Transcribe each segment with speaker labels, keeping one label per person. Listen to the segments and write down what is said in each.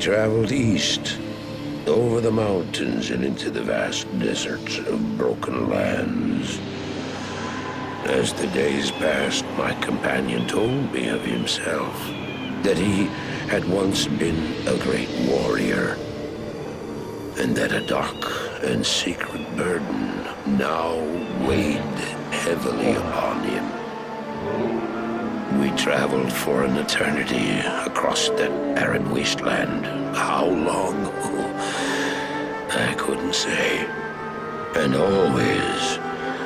Speaker 1: traveled east, over the mountains and into the vast deserts of broken lands. As the days passed, my companion told me of himself, that he had once been a great warrior, and that a dark and secret burden now weighed heavily upon him. We traveled for an eternity across that arid wasteland. How long? I couldn't say. And always,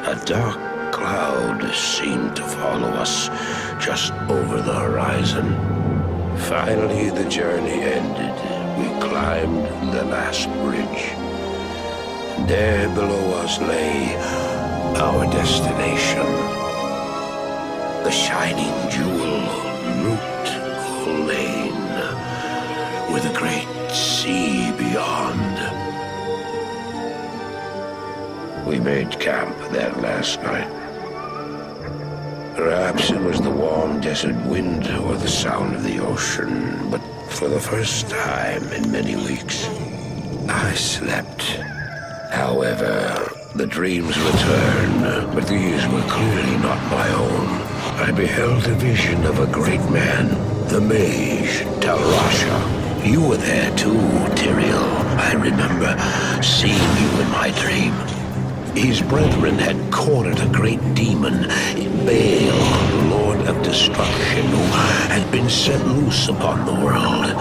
Speaker 1: a dark cloud seemed to follow us just over the horizon. Finally, the journey ended. We climbed the last bridge. There below us lay our destination. The shining jewel, Gholein, with a great sea beyond. We made camp that last night. Perhaps it was the warm desert wind or the sound of the ocean, but for the first time in many weeks, I slept. However, the dreams returned, but these were clearly not my own. I beheld a vision of a great man, the mage, Talrasha. You were there too, Tyrael. I remember seeing you in my dream. His brethren had cornered a great demon, Baal, Lord of Destruction, who had been set loose upon the world.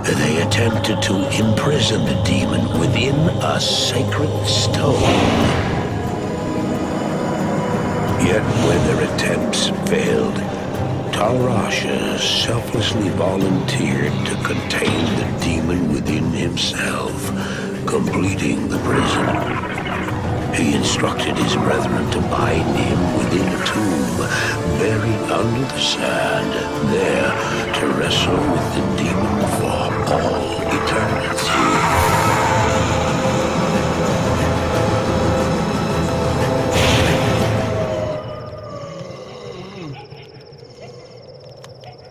Speaker 1: They attempted to imprison the demon within a sacred stone. Yet when their attempts failed, Talrasha selflessly volunteered to contain the demon within himself, completing the prison. He instructed his brethren to bind him within a tomb, buried under the sand, there to wrestle with the demon for all eternity.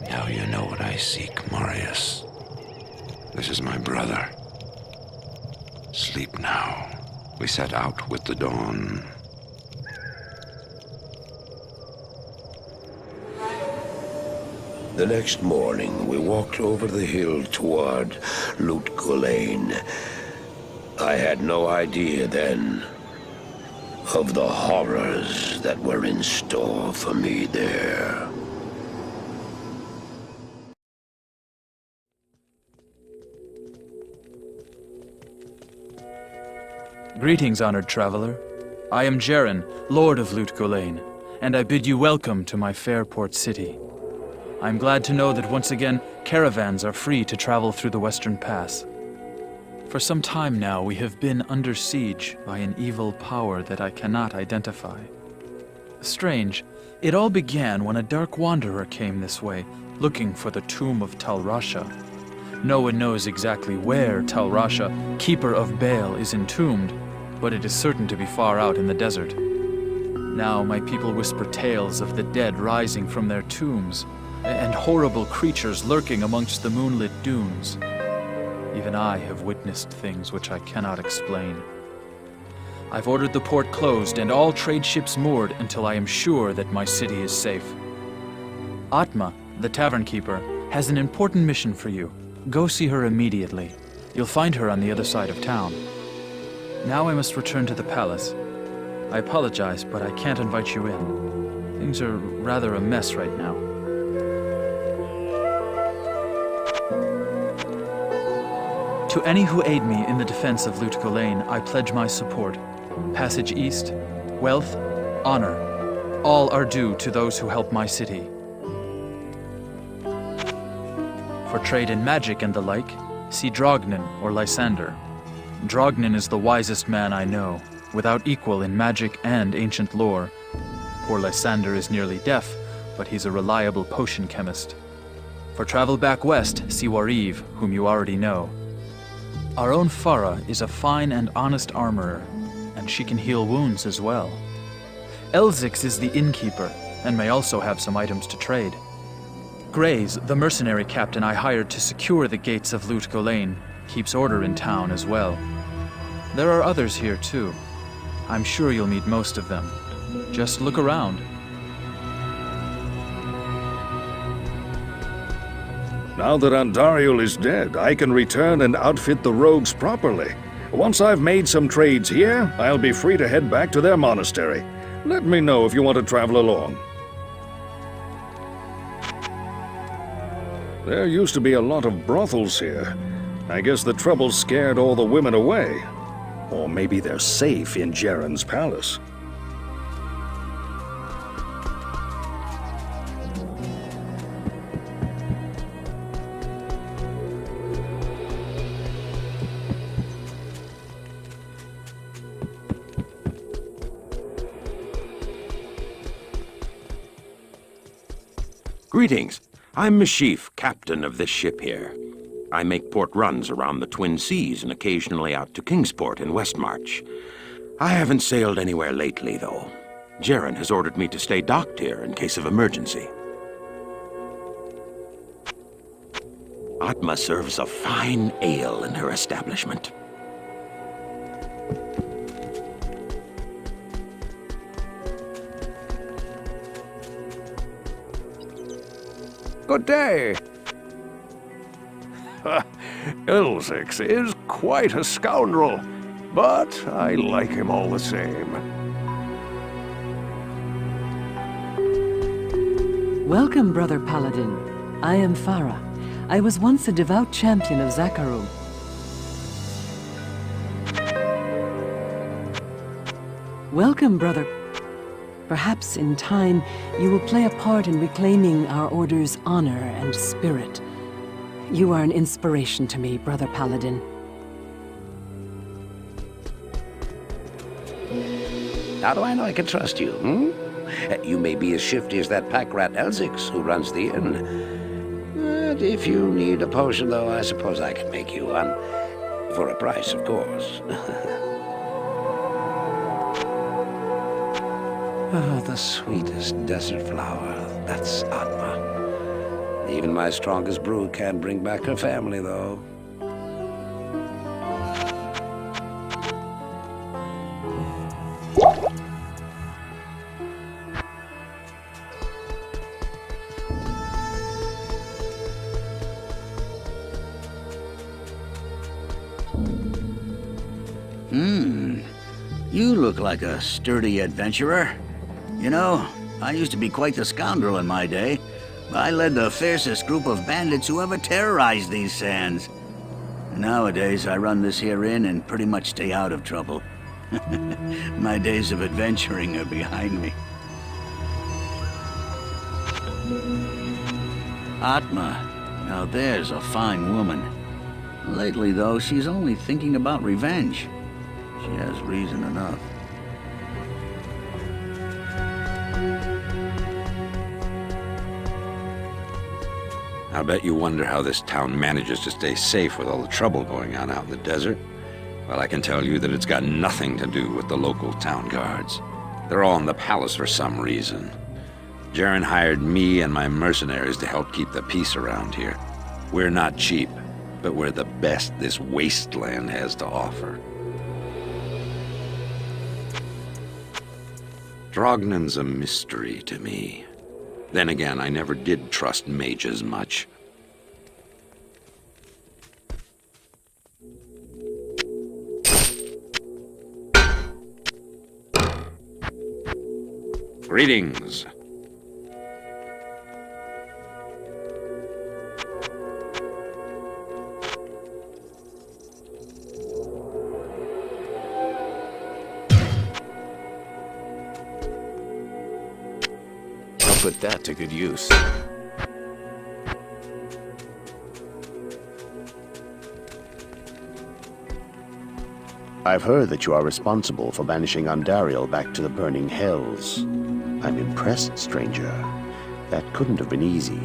Speaker 2: Now you know what I seek, Marius. This is my brother. Sleep now. We set out with the dawn.
Speaker 1: The next morning, we walked over the hill toward Gholein. I had no idea then of the horrors that were in store for me there.
Speaker 3: Greetings, honored traveler. I am Jaren, Lord of Gholein, and I bid you welcome to my fair port city. I am glad to know that once again, caravans are free to travel through the Western Pass. For some time now, we have been under siege by an evil power that I cannot identify. Strange, it all began when a dark wanderer came this way, looking for the tomb of Talrasha. No one knows exactly where Talrasha, keeper of Baal, is entombed, but it is certain to be far out in the desert. Now my people whisper tales of the dead rising from their tombs, and horrible creatures lurking amongst the moonlit dunes. Even I have witnessed things which I cannot explain. I've ordered the port closed and all trade ships moored until I am sure that my city is safe. Atma, the tavern keeper, has an important mission for you. Go see her immediately. You'll find her on the other side of town. Now I must return to the palace. I apologize, but I can't invite you in. Things are rather a mess right now. To any who aid me in the defense of Gholein, I pledge my support. Passage east, wealth, honor, all are due to those who help my city. For trade in magic and the like, see Drognin or Lysander. Drognin is the wisest man I know, without equal in magic and ancient lore. Poor Lysander is nearly deaf, but he's a reliable potion chemist. For travel back west, see Wariv, whom you already know. Our own Farah is a fine and honest armorer, and she can heal wounds as well. Elzix is the innkeeper, and may also have some items to trade. Grays, the mercenary captain I hired to secure the gates of Gholein, keeps order in town as well. There are others here too. I'm sure you'll meet most of them. Just look around.
Speaker 4: Now that Andariel is dead, I can return and outfit the rogues properly. Once I've made some trades here, I'll be free to head back to their monastery. Let me know if you want to travel along. There used to be a lot of brothels here. I guess the trouble scared all the women away. Or maybe they're safe in Jaren's palace.
Speaker 5: Greetings. I'm Mashif, captain of this ship here. I make port runs around the Twin Seas and occasionally out to Kingsport in Westmarch. I haven't sailed anywhere lately, though. Jaren has ordered me to stay docked here in case of emergency. Atma serves a fine ale in her establishment.
Speaker 6: Good day. Ilzix is quite a scoundrel, but I like him all the same.
Speaker 7: Welcome, Brother Paladin. I am Farah. I was once a devout champion of Zakaru. Welcome, Brother. Perhaps in time, you will play a part in reclaiming our Order's honor and spirit. You are an inspiration to me, Brother Paladin.
Speaker 1: How do I know I can trust you, You may be as shifty as that pack rat Elzix who runs the inn. But if you need a potion, though, I suppose I can make you one. For a price, of course. Oh, the sweetest desert flower. That's Atma. Even my strongest brew can't bring back her family, though.
Speaker 8: You look like a sturdy adventurer. You know, I used to be quite the scoundrel in my day. I led the fiercest group of bandits who ever terrorized these sands. Nowadays, I run this here inn and pretty much stay out of trouble. My days of adventuring are behind me. Atma. Now there's a fine woman. Lately, though, she's only thinking about revenge. She has reason enough.
Speaker 2: I bet you wonder how this town manages to stay safe with all the trouble going on out in the desert. Well, I can tell you that it's got nothing to do with the local town guards. They're all in the palace for some reason. Jaren hired me and my mercenaries to help keep the peace around here. We're not cheap, but we're the best this wasteland has to offer. Drognan's a mystery to me. Then again, I never did trust mages much. Greetings.
Speaker 6: Put that to good use.
Speaker 9: I've heard that you are responsible for banishing Andariel back to the burning hells. I'm impressed, stranger. That couldn't have been easy.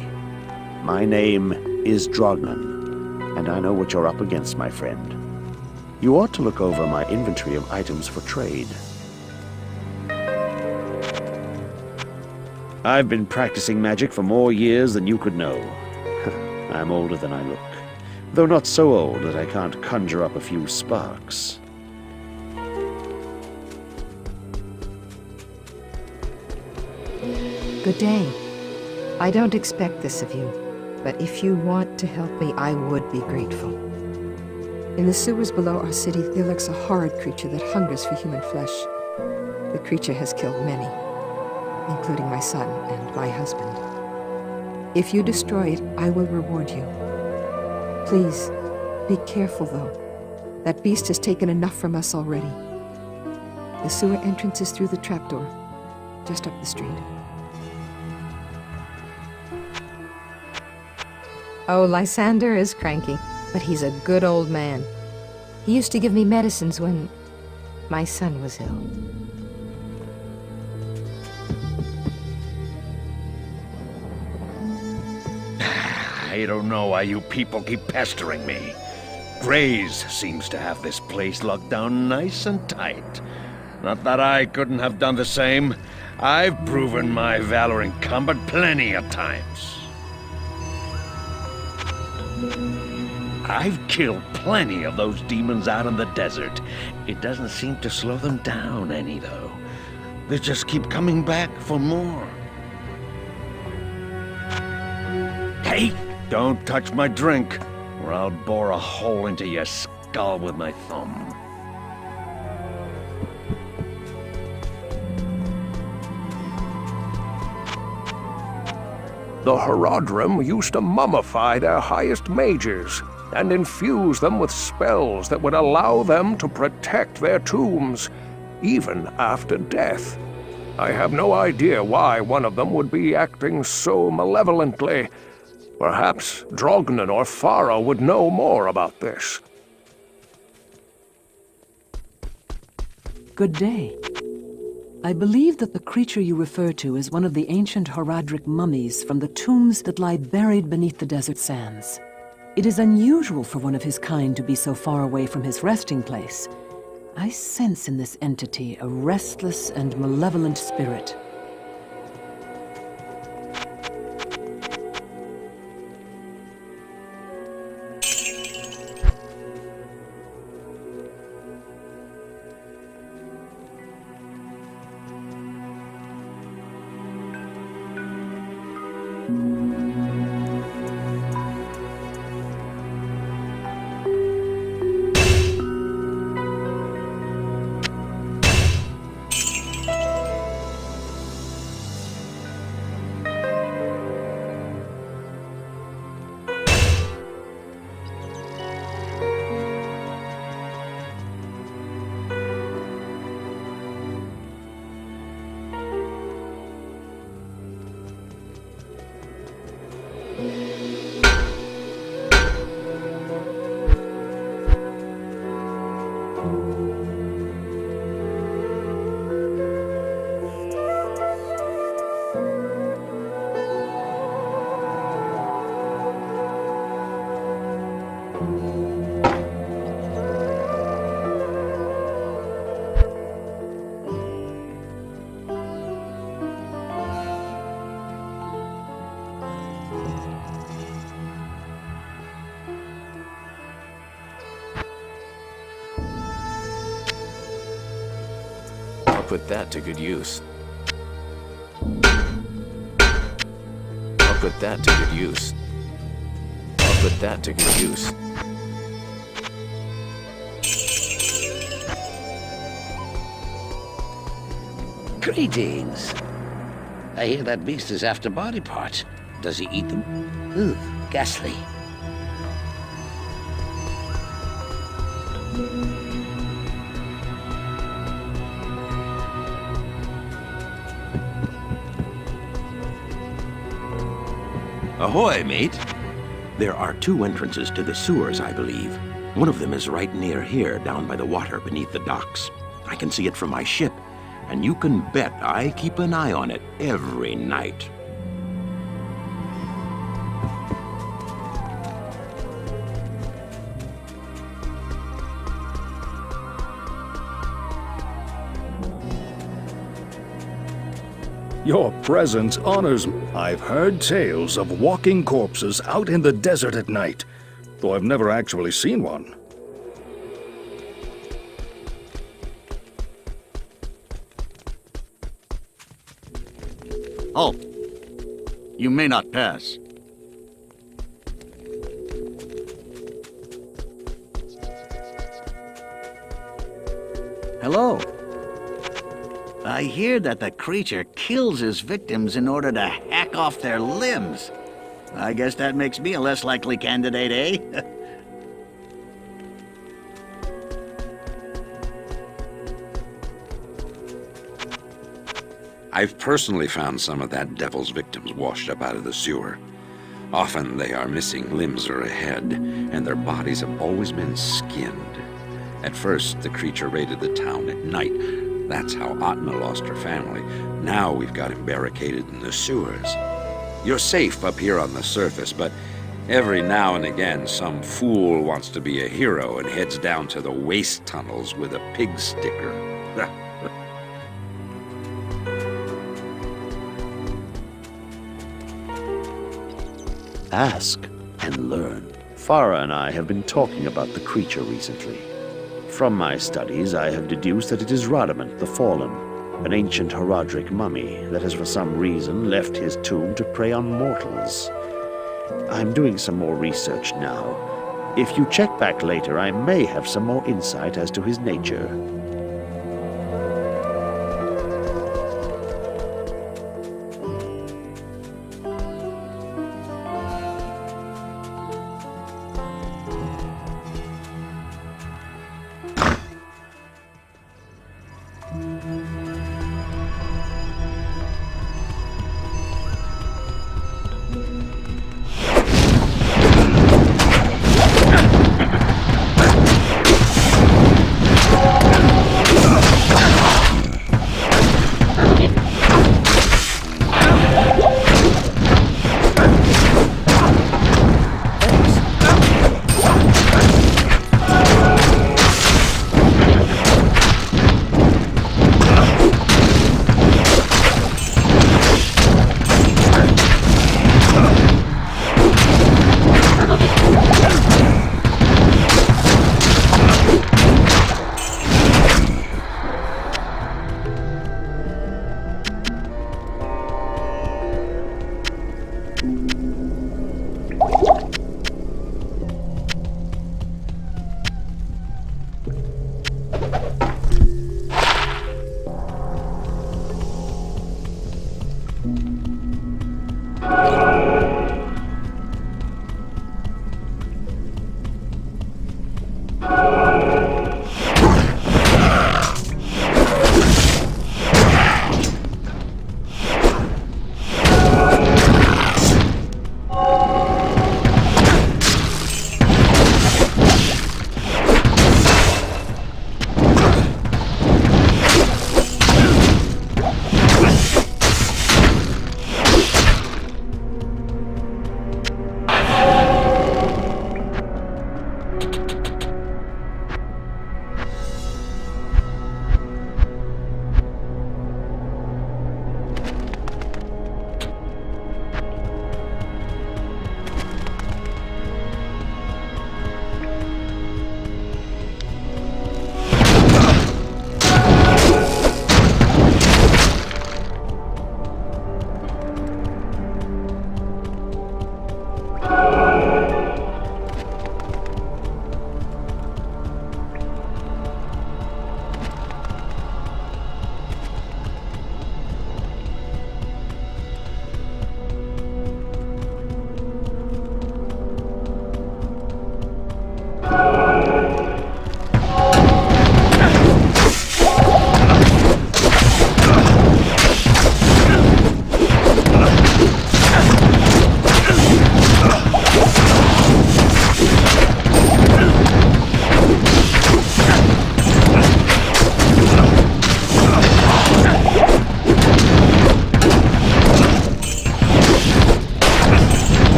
Speaker 9: My name is Drognan, and I know what you're up against, my friend. You ought to look over my inventory of items for trade. I've been practicing magic for more years than you could know. I'm older than I look, though not so old that I can't conjure up a few sparks.
Speaker 10: Good day. I don't expect this of you, but if you want to help me, I would be grateful. In the sewers below our city, there lurks a horrid creature that hungers for human flesh. The creature has killed many, including my son and my husband. If you destroy it, I will reward you. Please, be careful, though. That beast has taken enough from us already. The sewer entrance is through the trapdoor, just up the street. Oh, Lysander is cranky, but he's a good old man. He used to give me medicines when my son was ill.
Speaker 6: I don't know why you people keep pestering me. Grays seems to have this place locked down nice and tight. Not that I couldn't have done the same. I've proven my valor in combat plenty of times. I've killed plenty of those demons out in the desert. It doesn't seem to slow them down any, though. They just keep coming back for more. Hey, don't touch my drink, or I'll bore a hole into your skull with my thumb. The Horadrim used to mummify their highest mages and infuse them with spells that would allow them to protect their tombs, even after death. I have no idea why one of them would be acting so malevolently. Perhaps Drognan or Farah would know more about this.
Speaker 7: Good day. I believe that the creature you refer to is one of the ancient Horadric mummies from the tombs that lie buried beneath the desert sands. It is unusual for one of his kind to be so far away from his resting place. I sense in this entity a restless and malevolent spirit.
Speaker 11: Put that to good use. I'll put that to good use. I'll put that to good use.
Speaker 8: Greetings. I hear that beast is after body parts. Does he eat them? Ugh, ghastly.
Speaker 5: Ahoy, mate. There are two entrances to the sewers, I believe. One of them is right near here, down by the water beneath the docks. I can see it from my ship, and you can bet I keep an eye on it every night.
Speaker 4: Your presence honors me. I've heard tales of walking corpses out in the desert at night, though I've never actually seen one.
Speaker 8: Halt! You may not pass. Hello. I hear that the creature kills his victims in order to hack off their limbs. I guess that makes me a less likely candidate, eh?
Speaker 2: I've personally found some of that devil's victims washed up out of the sewer. Often they are missing limbs or a head, and their bodies have always been skinned. At first, the creature raided the town at night. That's how Atna lost her family. Now we've got him barricaded in the sewers. You're safe up here on the surface, but every now and again some fool wants to be a hero and heads down to the waste tunnels with a pig sticker.
Speaker 9: Ask and learn. Farah and I have been talking about the creature recently. From my studies, I have deduced that it is Radamant the Fallen, an ancient Herodric mummy that has for some reason left his tomb to prey on mortals. I'm doing some more research now. If you check back later, I may have some more insight as to his nature.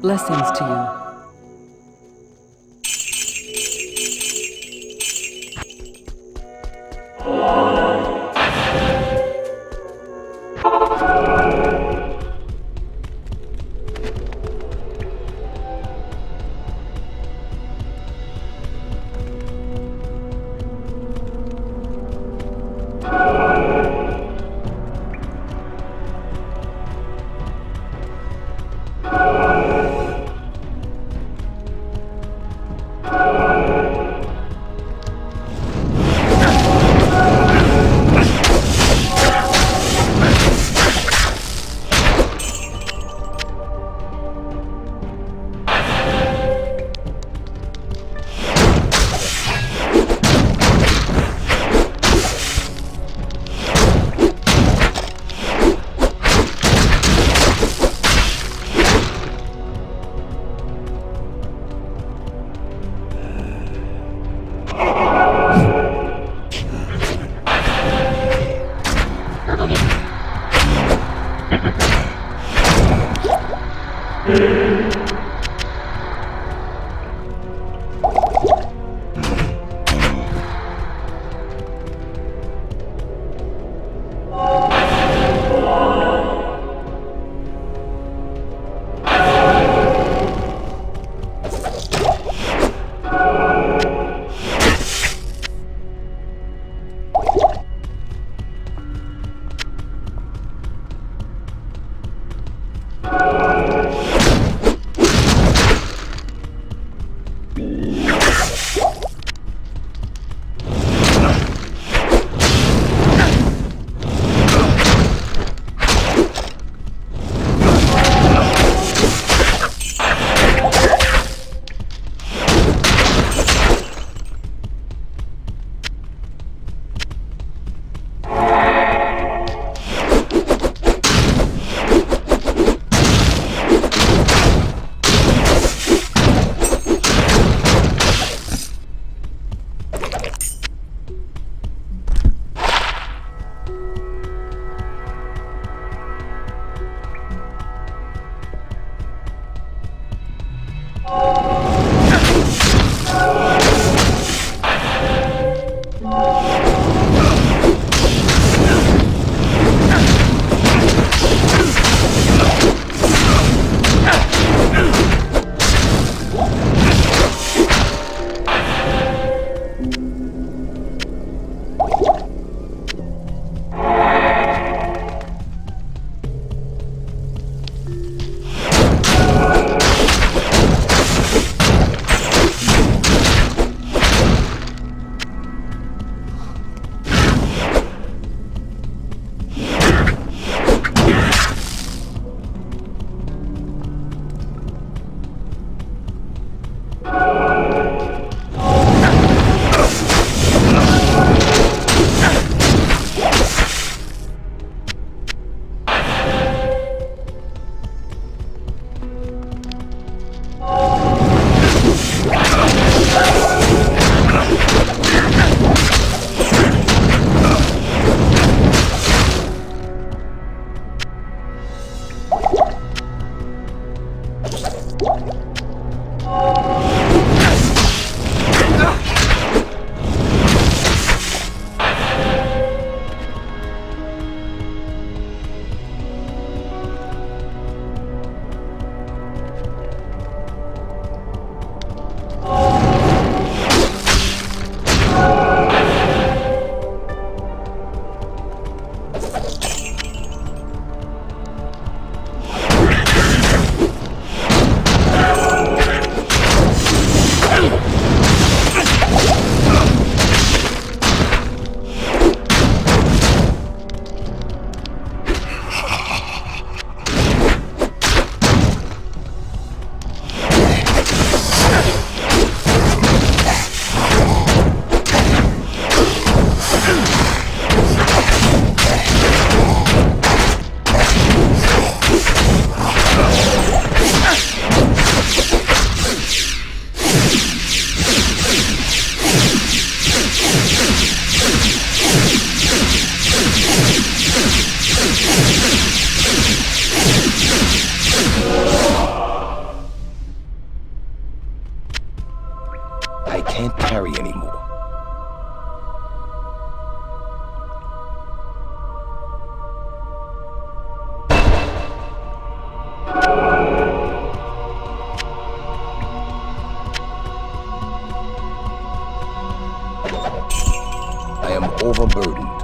Speaker 7: Blessings to you.
Speaker 12: overburdened.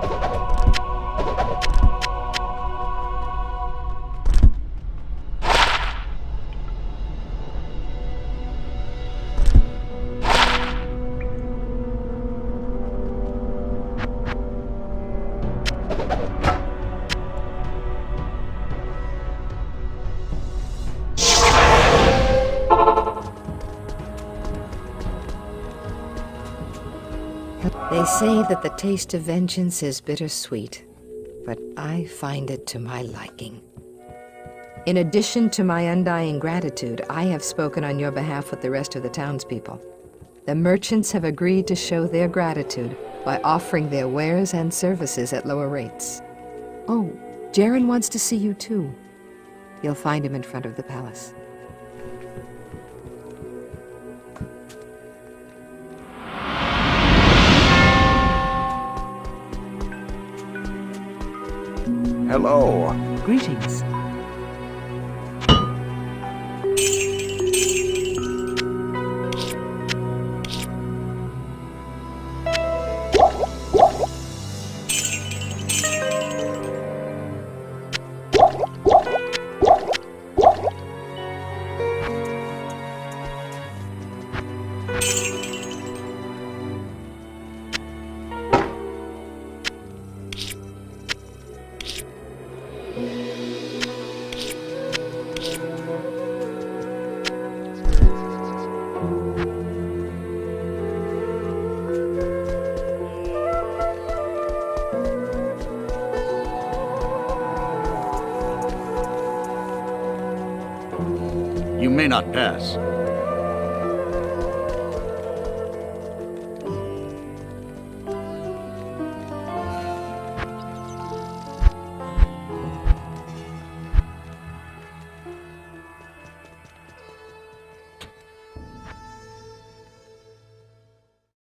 Speaker 10: They say that the taste of vengeance is bittersweet, but I find it to my liking. In addition to my undying gratitude, I have spoken on your behalf with the rest of the townspeople. The merchants have agreed to show their gratitude by offering their wares and services at lower rates. Oh, Jaren wants to see you too. You'll find him in front of the palace.
Speaker 6: Hello.
Speaker 7: Greetings.
Speaker 8: You may not pass.